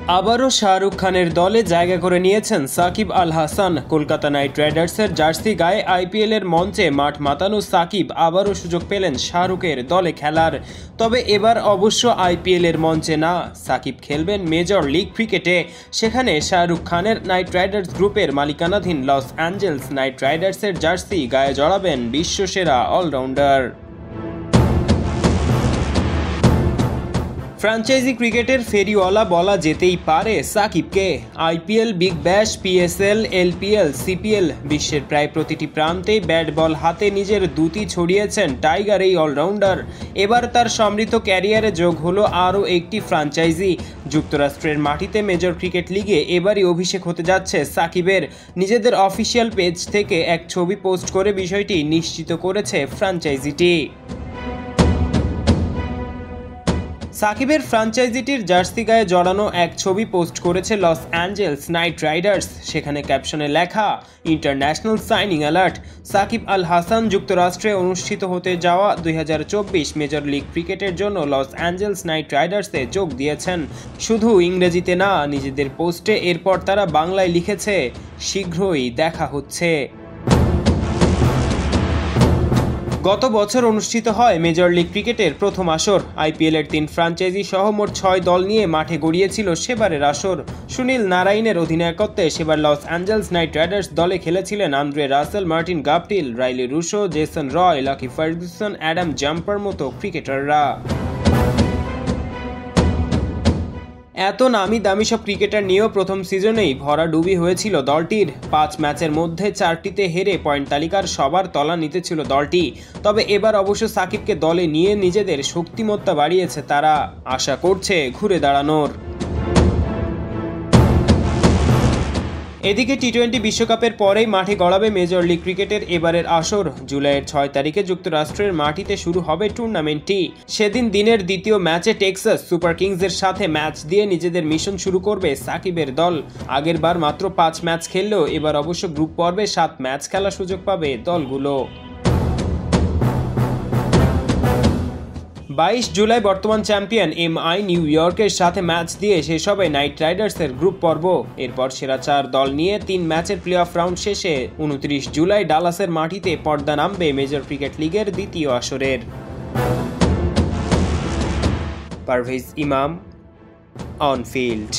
আবারও শাহরুখ খানের দলে জায়গা করে নিয়েছেন সাকিব আল হাসান। কলকাতা নাইট রাইডার্সের জার্সি গায়ে আইপিএলের মঞ্চে মাঠ মাতানো সাকিব আবারও সুযোগ পেলেন শাহরুখের দলে খেলার। তবে এবার অবশ্য আইপিএলের মঞ্চে না, সাকিব খেলবেন মেজর লিগ ক্রিকেটে। সেখানে শাহরুখ খানের নাইট রাইডার্স গ্রুপের মালিকানাধীন লস অ্যাঞ্জেলস নাইট রাইডার্সের জার্সি গায়ে জড়াবেন বিশ্বসেরা অলরাউন্ডার। ফ্র্যাঞ্চাইজি ক্রিকেটের ফেরিওয়ালা বলা যেতেই পারে সাকিবকে। IPL, Big Bash, PSL, LPL, CPL, বিশ্বের প্রায় প্রতিটি প্রান্তে ব্যাট বল হাতে নিজের দুটি ছড়িয়েছেন টাইগার এই অলরাউন্ডার। এবার তার সমৃদ্ধ ক্যারিয়ারে যোগ হলো আরও একটি ফ্র্যাঞ্চাইজি। যুক্তরাষ্ট্রের মাটিতে মেজর ক্রিকেট লিগে এবারই অভিষেক হতে যাচ্ছে সাকিবের। নিজেদের অফিসিয়াল পেজ থেকে এক ছবি পোস্ট করে বিষয়টি নিশ্চিত করেছে ফ্র্যাঞ্চাইজিটি। সাকিবের ফ্র্যাঞ্চাইজিটির জার্সি গায়ে জড়ানো এক ছবি পোস্ট করেছে লস অ্যাঞ্জেলস নাইট রাইডার্স। সেখানে ক্যাপশনে লেখা, international signing alert. Shakib Al Hasan যুক্তরাষ্ট্রে অনুষ্ঠিত হতে যাওয়া 2024 মেজর লিগ ক্রিকেটের জন্য লস অ্যাঞ্জেলস নাইট রাইডার্সে যোগ দিয়েছেন। শুধু ইংরেজিতে না, নিজেদের পোস্টে এরপর তারা বাংলায় লিখেছে, শীঘ্রই দেখা হচ্ছে। গত বছর অনুষ্ঠিত হয় মেজর লিগ ক্রিকেটের প্রথম আসর। আইপিএলের 3 ফ্র্যাঞ্চাইজি সহ মোট 6 দল নিয়ে মাঠে গড়িয়েছিল সেবারের আসর। সুনীল নারাইনের অধিনায়কত্বে সেবার লস অ্যাঞ্জেলস নাইট রাইডার্স দলে খেলেছিলেন Andre Russell, Martin Guptill, Rilee Rossouw, Jason Roy, Lockie Ferguson, Adam জাম্পার মতো ক্রিকেটাররা। এত নামি দামি সব ক্রিকেটার নিয়েও প্রথম সিজনেই ভরাডুবি হয়েছিল দলটির। 5 ম্যাচের মধ্যে 4টিতে হেরে পয়েন্ট তালিকার সবার তলা নিতে ছিল দলটি। তবে এবার অবশ্য সাকিবকে দলে নিয়ে নিজেদের শক্তিমত্তা বাড়িয়েছে তারা, আশা করছে ঘুরে দাঁড়ানোর। এদিকে টি-20 বিশ্বকাপের পরেই মাঠে গড়াবে মেজর লিগ ক্রিকেটের এবারের আসর। জুলাইয়ের 6 তারিখে যুক্তরাষ্ট্রের মাটিতে শুরু হবে টুর্নামেন্টটি। সেদিন দিনের দ্বিতীয় ম্যাচে টেক্সাস সুপার কিংসের সাথে ম্যাচ দিয়ে নিজেদের মিশন শুরু করবে সাকিবের দল। আগেরবার মাত্র 5 ম্যাচ খেললেও এবার অবশ্য গ্রুপ পর্বে 7 ম্যাচ খেলার সুযোগ পাবে দলগুলো। 22 জুলাই বর্তমান চ্যাম্পিয়ন এমআই নিউ ইয়র্কের সাথে ম্যাচ দিয়ে শেষ হবে নাইট রাইডার্সের গ্রুপ পর্ব। এরপর সেরা 4 দল নিয়ে 3 ম্যাচের প্লে অফ রাউন্ড শেষে 29 জুলাই ডালাসের মাটিতে পর্দা নামবে মেজর ক্রিকেট লিগের দ্বিতীয় আসরের। পারভেজ ইমাম, অন ফিল্ড।